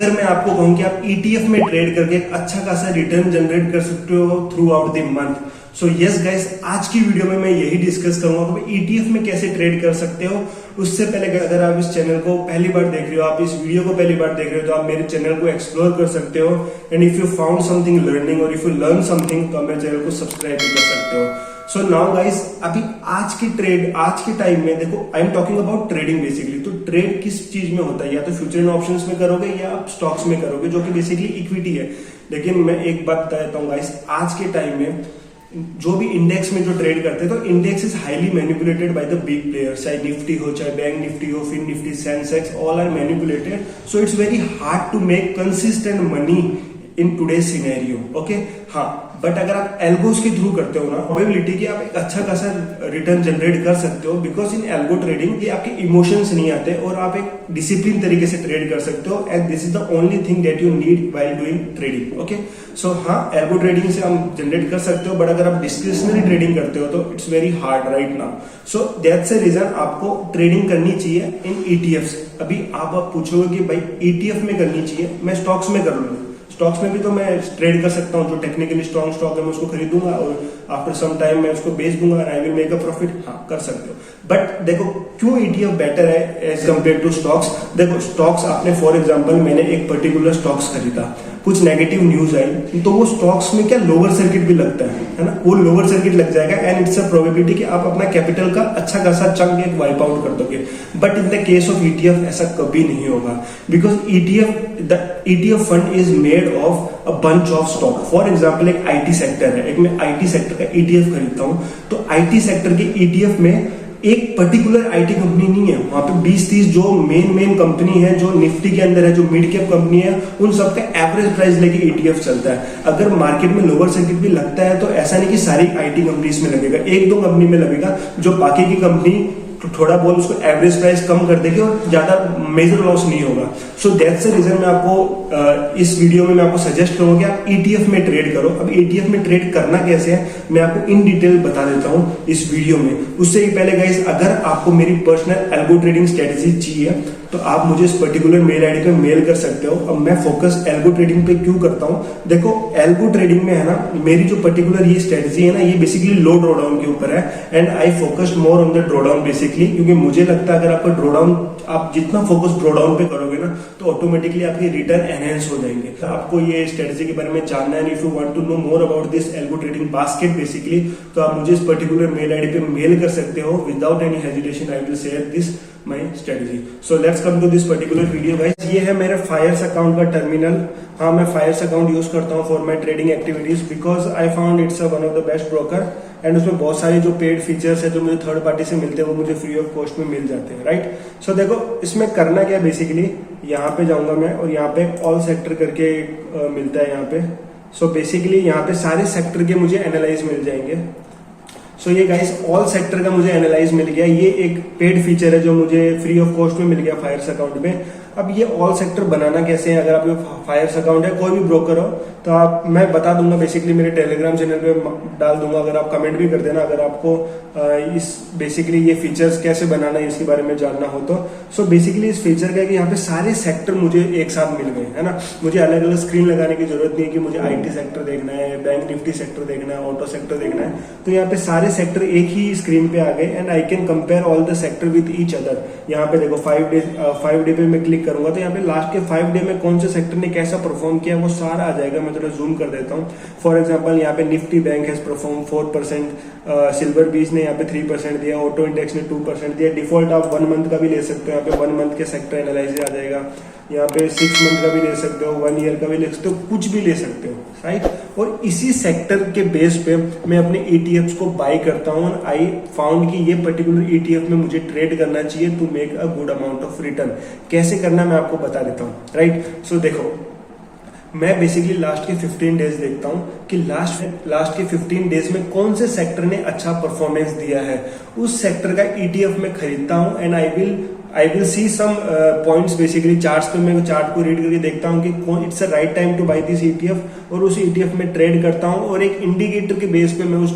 अगर मैं आपको कहूं कि आप ईटीएफ में ट्रेड करके एक अच्छा खासा रिटर्न जनरेट कर सकते हो through out the month, so yes guys, आज की वीडियो में मैं यही डिस्कस करूंगा कि ईटीएफ में कैसे ट्रेड कर सकते हो। उससे पहले अगर आप इस चैनल को पहली बार देख रहे हो, आप इस वीडियो को पहली बार देख रहे हो, तो आप मेरे चैनल को एक्सप्लोर कर सकते हो। And if you found something learning और इफ यू लर्न समथिंग, तो आप मेरे चैनल को सब्सक्राइब भी कर सकते हो। सो नाउ गाइस, अभी आज के टाइम में देखो, I am talking about trading basically. तो ट्रेड किस चीज में होता है, या तो फ्यूचर एंड ऑप्शंस में करोगे या आप स्टॉक्स में करोगे, जो कि बेसिकली इक्विटी है। लेकिन मैं एक बात बता देता हूँ गाइस, आज के टाइम में जो भी इंडेक्स में जो ट्रेड करते हैं, तो index is highly manipulated by the big players, चाहे निफ्टी हो, चाहे बैंक निफ्टी हो, fin Nifty, Sensex, all are manipulated. So it's very hard to make consistent money in today scenario. Okay, हाँ, बट अगर आप एल्गोस के through करते हो ना, प्रोबेबिलिटी कि आप एक अच्छा खासा रिटर्न जनरेट कर सकते हो, बिकॉज इन एल्गो ट्रेडिंग ये आपके इमोशंस नहीं आते और आप एक डिसिप्लिन तरीके से ट्रेड कर सकते हो। And this is the only thing that you need while doing trading. Okay, so हाँ, एल्गो ट्रेडिंग से हम जनरेट कर सकते हो, बट अगर आप डिस्क्रिशनरी ट्रेडिंग करते हो तो it's very hard right now. So that's the reason आपको ट्रेडिंग करनी चाहिए इन ईटीएफ। अभी आप पूछोगे कि भाई ईटीएफ में करनी चाहिए, मैं स्टॉक्स में कर लूंगा। स्टॉक्स में भी तो मैं ट्रेड कर सकता हूँ, जो टेक्निकली स्ट्रॉन्ग स्टॉक है मैं उसको खरीदूंगा और आफ्टर सम टाइम मैं उसको बेच दूंगा और I will make a profit. हाँ, कर सकते हो, बट देखो क्यों ईटीएफ बेटर है एज कम्पेयर टू स्टॉक्स। देखो स्टॉक्स, आपने फॉर एग्जांपल मैंने एक पर्टिकुलर स्टॉक्स खरीदा, कुछ नेगेटिव न्यूज आई, तो वो स्टॉक्स में क्या लोअर सर्किट भी लगता है ना, वो लोअर सर्किट लग जाएगा एंड इट्स अ प्रोबेबिलिटी कि आप अपना कैपिटल का अच्छा खासा चंक एक वाइप आउट कर दोगे। But in the case of ETF ऐसा कभी नहीं होगा, because ETF fund is made of a bunch of stock. For example एक आईटी सेक्टर है, एक मैं आईटी सेक्टर का ईटीएफ खरीदता हूं, तो आईटी सेक्टर के ईटीएफ में एक पर्टिकुलर आईटी कंपनी नहीं है, वहां पे 20-30 जो मेन कंपनी है, जो निफ्टी के अंदर है, जो मिड कैप कंपनी है, उन सबका एवरेज प्राइस लेके ईटीएफ चलता है। अगर मार्केट में लोअर सर्किट भी लगता है तो ऐसा नहीं कि सारी आईटी कंपनीज में लगेगा, एक दो कंपनी में लगेगा, जो बाकी की कंपनी तो थोड़ा बहुत उसको एवरेज प्राइस कम कर देगी और ज्यादा मेजर लॉस नहीं होगा। सो दैट्स द रीजन मैं आपको इस वीडियो में मैं आपको सजेस्ट करूंगा कि आप ईटीएफ में ट्रेड करो। अब ईटीएफ में ट्रेड करना कैसे है मैं आपको इन डिटेल बता देता हूं इस वीडियो में। उससे पहले गाइस, अगर आपको मेरी पर्सनल एल्गो ट्रेडिंग स्ट्रेटेजी चाहिए तो आप मुझे इस पर्टिकुलर मेल आईडी पे मेल कर सकते हो। अब मैं फोकस एल्गो ट्रेडिंग पे क्यों करता हूं, देखो एल्गो ट्रेडिंग में है ना, मेरी जो पर्टिकुलर ये स्ट्रेटेजी है ना, ये बेसिकली लो ड्रॉडाउन के ऊपर है and I focused more on the drawdown basically, क्योंकि मुझे लगता है अगर आपका ड्रॉडाउन, आप जितना फोकस ड्रॉडाउन पे करोगे ना, तो ऑटोमेटिकली आपके रिटर्न एनहेंस हो जाएंगे। तो आपको ये स्ट्रेटेजी के बारे में जानना है, if you want to know more about this algo trading basket basically, तो आप मुझे इस पर्टिकुलर मेल आईडी पे मेल कर सकते हो। Without any hesitation I will share this my strategy. So let's come to this particular video guys. ये है मेरे फायर्स अकाउंट का टर्मिनल। हाँ, मैं फायर्स अकाउंट यूज करता हूँ for my trading activities, because I found it's one of the best broker and उसमें बहुत सारी जो पेड फीचर्स है जो मुझे थर्ड पार्टी से मिलते हैं वो मुझे फ्री ऑफ कॉस्ट में मिल जाते हैं, राइट। सो देखो इसमें करना क्या है, बेसिकली यहाँ पे जाऊंगा मैं और यहाँ पे ऑल सेक्टर करके मिलता है यहाँ पे। सो बेसिकली यहाँ पे सारे सेक्टर के मुझे एनालाइज मिल जाएंगे। सो ये गाइस ऑल सेक्टर का मुझे एनालाइज मिल गया, ये एक पेड फीचर है जो मुझे फ्री ऑफ कॉस्ट में मिल गया फायर्स अकाउंट में। अब ये ऑल सेक्टर बनाना कैसे है, अगर आपके फायर्स अकाउंट है, कोई भी ब्रोकर हो, तो आप, मैं बता दूंगा बेसिकली मेरे टेलीग्राम चैनल पे डाल दूंगा, अगर आप कमेंट भी कर देना अगर आपको इस बेसिकली ये फीचर्स कैसे बनाना है इसके बारे में जानना हो तो। सो बेसिकली इस फीचर का है कि यहाँ पे सारे सेक्टर मुझे एक साथ मिल गए, है ना। मुझे अलग अलग स्क्रीन लगाने की जरूरत नहीं है कि मुझे आईटी सेक्टर देखना है, बैंक निफ्टी सेक्टर देखना है, ऑटो सेक्टर देखना है, तो यहाँ पे सारे सेक्टर एक ही स्क्रीन पे आ गए and I can compare all the sector with each other. यहाँ पे देखो 5 डे पे मैं क्लिक करूंगा तो यहाँ पे लास्ट के 5 डे में कौन से सेक्टर ने कैसा परफॉर्म किया वो सारा आ जाएगा। मैं थोड़ा जूम कर देता हूँ। फॉर एग्जांपल यहाँ पे Nifty bank has perform 4%, silver बीच ने यहाँ पे 3% दिया, ऑटो इंडेक्स ने 2% दिया। डिफॉल्ट आप 1 मंथ का भी ले सकते हो, यहाँ पे 1 मंथ के सेक्टर एनालाइज आ जाएगा। यहाँ पे 6 मंथ का भी ले सकते हो, 1 ईयर का भी ले सकते हो, कुछ भी ले सकते हो, राइट। और इसी सेक्टर के बेस पे मैं अपने ईटीएफ को बाय करता हूँ। आई फाउंड कि ये पर्टिकुलर ईटीएफ में मुझे ट्रेड करना चाहिए to make a good amount of return. कैसे करना मैं आपको बता देता हूँ, राइट। सो देखो, मैं बेसिकली लास्ट के 15 डेज देखता हूं कि लास्ट के 15 डेज में कौन से सेक्टर ने अच्छा परफॉर्मेंस दिया है, उस सेक्टर का ईटीएफ में खरीदता हूं and I will see some points basically charts पे, मैं चार्ट को रीड करके देखता हूँ कि कौन it's a right time two by this ETF, और उस ETF में ट्रेड करता हूँ और एक इंडिकेटर के बेस पे मैं उस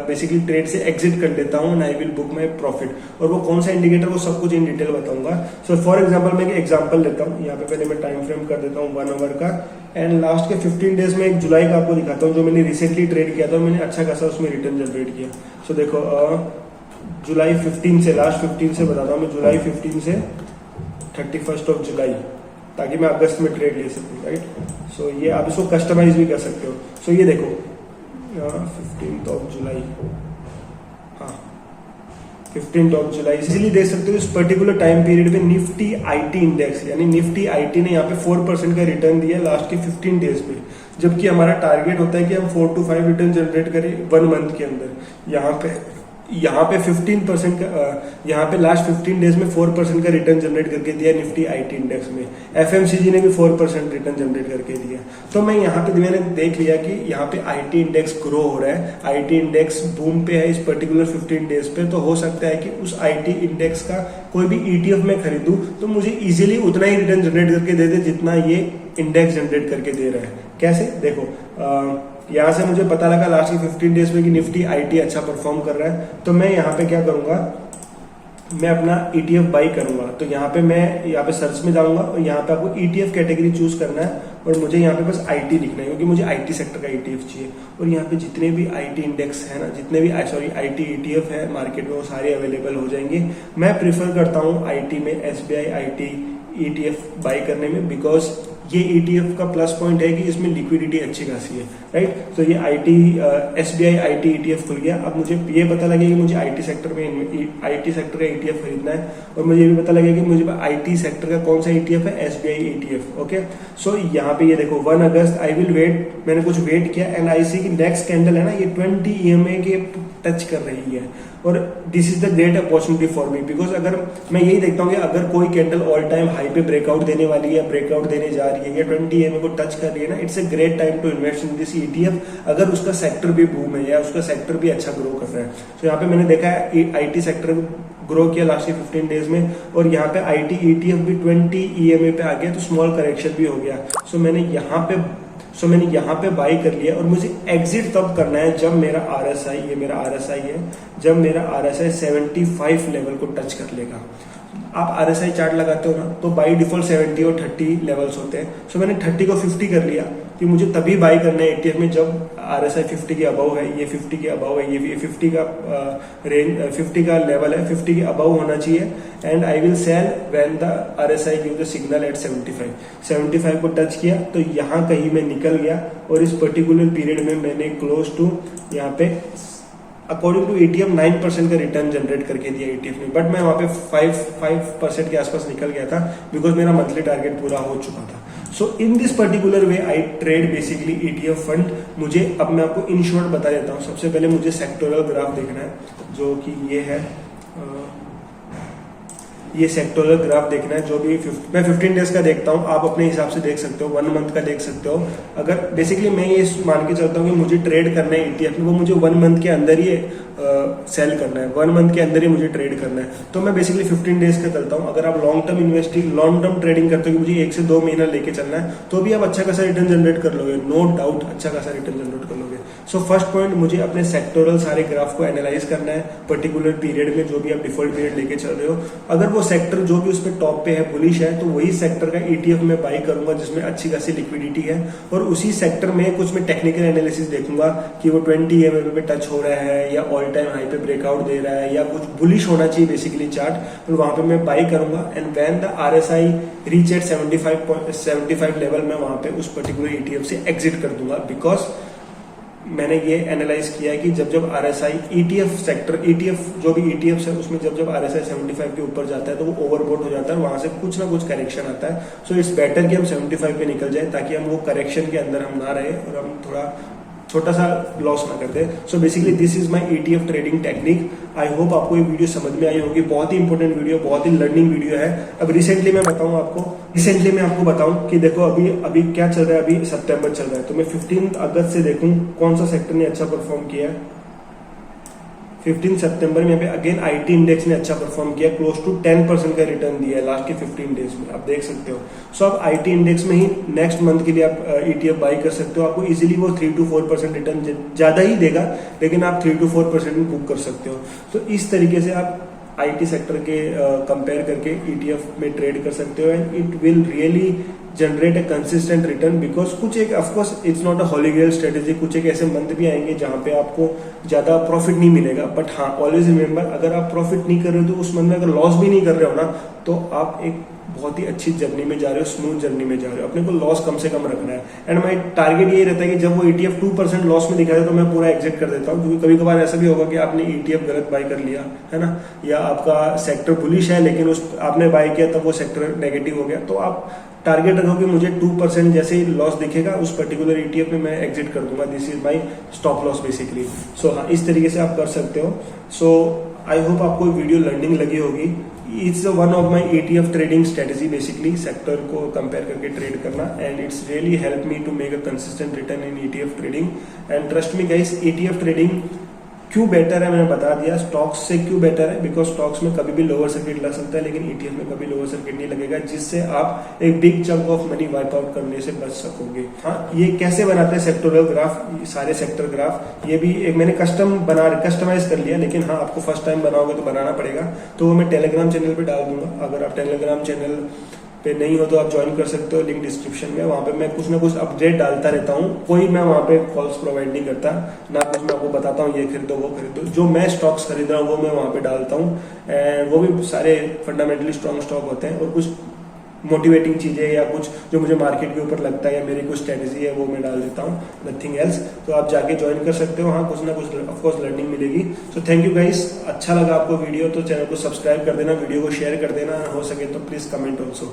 बेसिकली ट्रेड से एग्जिट कर देता हूँ and I will book my profit. और वो कौन सा इंडिकेटर, वो सब कुछ इन डिटेल बताऊंगा। सो फॉर एग्जाम्पल मैं एक एग्जाम्पल लेता हूँ, यहाँ पे पहले मैं टाइम फ्रेम कर देता हूँ 1 आवर का, एंड लास्ट के 15 डेज में एक जुलाई का आपको दिखाता हूँ जो मैंने रिसेंटली ट्रेड किया था, मैंने अच्छा खासा उसमें रिटर्न जनरेट किया। सो देखो जुलाई 15 से, लास्ट 15 से बताता हूँ मैं, जुलाई 15 से 31 ऑफ जुलाई, ताकि मैं अगस्त में ट्रेड ले सकूँ, राइट। सो ये आप इसको कस्टमाइज भी कर सकते हो। सो ये देखो 15 ऑफ जुलाई, हाँ 15 ऑफ जुलाई, इसीलिए देख सकते हो इस पर्टिकुलर टाइम पीरियड में निफ्टी IT इंडेक्स यानी निफ्टी IT ने यहाँ पे 4% का रिटर्न दिया लास्ट के 15 डेज पे, जबकि हमारा टारगेट होता है कि हम 4 to 5 रिटर्न जनरेट करें 1 मंथ के अंदर। यहाँ पे 15% का, यहाँ पे लास्ट 15 डेज में 4% का रिटर्न जनरेट करके दिया निफ्टी IT इंडेक्स में। FMCG ने भी 4% रिटर्न जनरेट करके दिया। तो मैं यहाँ पे मैंने देख लिया कि यहाँ पे IT इंडेक्स ग्रो हो रहा है, IT इंडेक्स बूम पे है इस पर्टिकुलर 15 डेज पे, तो हो सकता है कि उस IT इंडेक्स का कोई भी ETF में खरीदूं तो मुझे इजिली उतना ही रिटर्न जनरेट करके दे दे जितना ये इंडेक्स जनरेट करके दे रहा है। कैसे, देखो यहाँ से मुझे पता लगा लास्ट की 15 डेज में कि निफ्टी IT अच्छा परफॉर्म कर रहा है, तो मैं यहाँ पे क्या करूंगा, मैं अपना ETF बाई करूंगा। तो यहाँ पे सर्च में जाऊंगा और यहाँ पे आपको ETF कैटेगरी चूज करना है और मुझे यहाँ पे बस IT लिखना है, क्योंकि मुझे IT सेक्टर का ETF चाहिए। और यहाँ पे जितने भी IT इंडेक्स है ना, जितने भी IT ETF है मार्केट में, वो सारे अवेलेबल हो जाएंगे। मैं प्रिफर करता हूँ IT में SBI IT ETF बाई करने में, बिकॉज ये ETF का प्लस पॉइंट है कि इसमें लिक्विडिटी अच्छी खासी है, राइट। तो ये SBI IT ETF खुल गया। अब मुझे ये पता लगे कि मुझे IT सेक्टर का ETF खरीदना है, और मुझे ये भी पता लगे कि मुझे IT सेक्टर का कौन सा ETF है, SBI ETF। ओके, सो यहाँ पे ये देखो 1 अगस्त, आई विल वेट, मैंने कुछ वेट किया एंड आई सी कि नेक्स्ट कैंडल है ना, ये 20 EMA के टच कर रही है, और this is the great opportunity for me, because अगर मैं यही देखता हूँ कि अगर कोई कैंडल ऑल टाइम हाई पे ब्रेकआउट देने वाली है, ब्रेकआउट देने जा रही है या 20 EMA को टच कर रही है ना, it's a great time to invest in this ETF, अगर उसका सेक्टर भी बूम है या उसका सेक्टर भी अच्छा ग्रो कर रहा है। तो यहाँ पे मैंने देखा है IT सेक्टर ग्रो किया लास्ट के 15 डेज में, और यहाँ पे IT ETF भी 20 EMA पे आ गया, तो स्मॉल करेक्शन भी हो गया। सो मैंने यहाँ पे बाई कर लिया, और मुझे एग्जिट तब करना है जब मेरा RSI, ये मेरा RSI है, जब मेरा RSI 75 लेवल को टच कर लेगा। आप RSI चार्ट लगाते हो ना, तो बाई डिफॉल्ट 70 और 30 लेवल्स होते हैं। सो मैंने 30 को 50 कर लिया कि मुझे तभी बाई करना है ETF में जब RSI 50 के अबव है, ये 50 के अबव है, ये 50 का रेंज, 50 का लेवल है, 50 के अबव होना चाहिए, and I will sell when the RSI give the signal at 75 को टच किया, तो यहाँ कहीं मैं निकल गया, और इस पर्टिकुलर पीरियड में मैंने क्लोज टू यहाँ पे अकॉर्डिंग टू ETF 9% का रिटर्न जनरेट करके दिया ETF ने, बट मैं वहां पे 5% के आसपास निकल गया था, बिकॉज मेरा मंथली टारगेट पूरा हो चुका था। So in this particular way I trade basically ETF fund. मुझे अब मैं आपको इन शॉर्ट बता देता हूँ। सबसे पहले मुझे सेक्टोरल ग्राफ देखना है, जो कि ये है, ये सेक्टोरल ग्राफ देखना है, जो भी मैं 15 डेज का देखता हूँ, आप अपने हिसाब से देख सकते हो, 1 मंथ का देख सकते हो। अगर बेसिकली मैं ये मान के चलता हूँ कि मुझे ट्रेड करना है ETF में, वो मुझे 1 मंथ के अंदर ही सेल करना है, 1 मंथ के अंदर ही मुझे ट्रेड करना है, तो मैं बेसिकली 15 डेज का चलता हूँ। अगर आप लॉन्ग टर्म ट्रेडिंग करते हो कि मुझे 1 से 2 महीना लेके चलना है, तो भी आप अच्छा खासा रिटर्न जनरेट कर लोगे, नो डाउट अच्छा खासा रिटर्न जनरेट कर लोगे। सो फर्स्ट पॉइंट, मुझे अपने सेक्टोरल सारे ग्राफ को एनालाइज करना है पर्टिकुलर पीरियड में, जो भी आप डिफॉल्ट पीरियड लेके चल रहे हो। अगर वो सेक्टर जो भी उसमें टॉप पे है, बुलिश है, तो वही सेक्टर का ETF में बाई करूंगा जिसमें अच्छी खासी लिक्विडिटी है, और उसी सेक्टर में कुछ मैं टेक्निकल एनालिसिस देखूंगा कि वो 20 EMA पे टच हो रहा है या ऑल टाइम हाई पे ब्रेकआउट दे रहा है, या कुछ बुलिश होना चाहिए बेसिकली चार्ट, और वहां पे मैं बाई करूंगा। And when the RSI reach at 75 level, मैं वहां पे उस पर्टिकुलर ETF से एग्जिट कर दूंगा, बिकॉज मैंने ये एनालाइज किया है कि जब RSI ETF जो भी ETFs है, उसमें जब RSI 75 के ऊपर जाता है तो वो ओवरबोट हो जाता है, वहां से कुछ ना कुछ करेक्शन आता है। सो इट्स बेटर कि हम 75 पे निकल जाए, ताकि हम वो करेक्शन के अंदर हम ना रहे और हम थोड़ा छोटा सा लॉस ना करते। So basically this is my ETF trading technique. I hope आपको ये वीडियो समझ में आई होगी। बहुत ही इंपॉर्टेंट वीडियो, बहुत ही लर्निंग वीडियो है। अब रिसेंटली मैं आपको बताऊं कि देखो अभी क्या चल रहा है, अभी सितंबर चल रहा है, तो मैं 15 अगस्त से देखूं कौन सा सेक्टर ने अच्छा परफॉर्म किया है। 15 सितंबर में यहाँ पे अगेन आईटी इंडेक्स ने अच्छा परफॉर्म किया, क्लोज टू 10% का रिटर्न दिया है लास्ट के 15 डेज में, आप देख सकते हो। सो आप आईटी इंडेक्स में ही नेक्स्ट मंथ के लिए आप ईटीएफ बाई कर सकते हो। आपको इजीली वो 3 to 4% रिटर्न ज्यादा ही देगा, लेकिन आप 3 to 4% में बुक कर सकते हो। तो इस तरीके से आप आईटी सेक्टर के कंपेयर करके ईटीएफ में ट्रेड कर सकते हो, and it will really generate a consistent return. Because कुछ एक of course it's not a holy grail strategy, कुछ एक ऐसे मंथ भी आएंगे जहां पे आपको ज्यादा प्रॉफिट नहीं मिलेगा, बट हाँ ऑलवेज रिमेंबर, अगर आप प्रॉफिट नहीं कर रहे हो तो उस मंथ में अगर लॉस भी नहीं कर रहे हो ना, तो आप एक बहुत ही अच्छी जर्नी में जा रहे हो, स्मूथ जर्नी में जा रहे हो। अपने को लॉस कम से कम रखना है, एंड माई टारगेट यही रहता है कि जब वो ईटीएफ 2% लॉस में दिखाए तो मैं पूरा एग्जिट कर देता हूँ। क्योंकि कभी कभार ऐसा भी होगा कि आपने ईटीएफ गलत बाई कर लिया है ना, या आपका सेक्टर बुलिश है लेकिन उस आपने बाई किया तब वो सेक्टर नेगेटिव हो गया, तो आप टारगेट रखो कि मुझे 2% जैसे ही लॉस दिखेगा उस पर्टिकुलर ईटीएफ में मैं एग्जिट कर दूंगा, this is my stop loss basically. So हाँ, इस तरीके से आप कर सकते हो। सो आई होप आपको वीडियो लर्निंग लगी होगी। It's one of my ETF trading strategy, basically sector को कंपेयर करके ट्रेड करना, and it's really help me to make a consistent return in ETF trading. And trust me guys, ETF trading क्यों better है मैंने बता दिया। Stocks से क्यों बेटर है, बिकॉज स्टॉक्स में कभी भी लोअर सर्किट लग सकता है, लेकिन ईटीएफ में कभी लोअर सर्किट नहीं लगेगा, जिससे आप एक big chunk of money wipe out करने से बच सकोगे। हाँ, ये कैसे बनाते हैं सेक्टोरल ग्राफ, सारे सेक्टर ग्राफ, ये भी एक मैंने कस्टमाइज कर लिया, लेकिन हाँ आपको फर्स्ट टाइम बनाओगे तो बनाना पड़ेगा, तो वो मैं टेलीग्राम चैनल पे डाल दूंगा। अगर आप टेलीग्राम चैनल पे नहीं हो तो आप ज्वाइन कर सकते हो, लिंक डिस्क्रिप्शन में। वहां पे मैं कुछ ना कुछ अपडेट डालता रहता हूँ, कोई मैं वहां पे कॉल्स प्रोवाइड नहीं करता, ना कुछ मैं आपको बताता हूँ ये खरीदो वो खरीदो। जो मैं स्टॉक्स खरीद रहा हूँ वो मैं वहां पे डालता हूँ, एंड वो भी सारे फंडामेंटली स्ट्रॉन्ग स्टॉक होते हैं, और कुछ मोटिवेटिंग चीजें या कुछ जो मुझे मार्केट के ऊपर लगता है या मेरी कुछ स्ट्रेटेजी है वो मैं डाल देता हूँ, नथिंग एल्स। तो आप जाके ज्वाइन कर सकते हो, हाँ कुछ ना कुछ ऑफकोर्स लर्निंग मिलेगी। सो थैंक यू गाइस, अच्छा लगा आपको वीडियो तो चैनल को सब्सक्राइब कर देना, वीडियो को शेयर कर देना, हो सके तो प्लीज कमेंट ऑल्सो।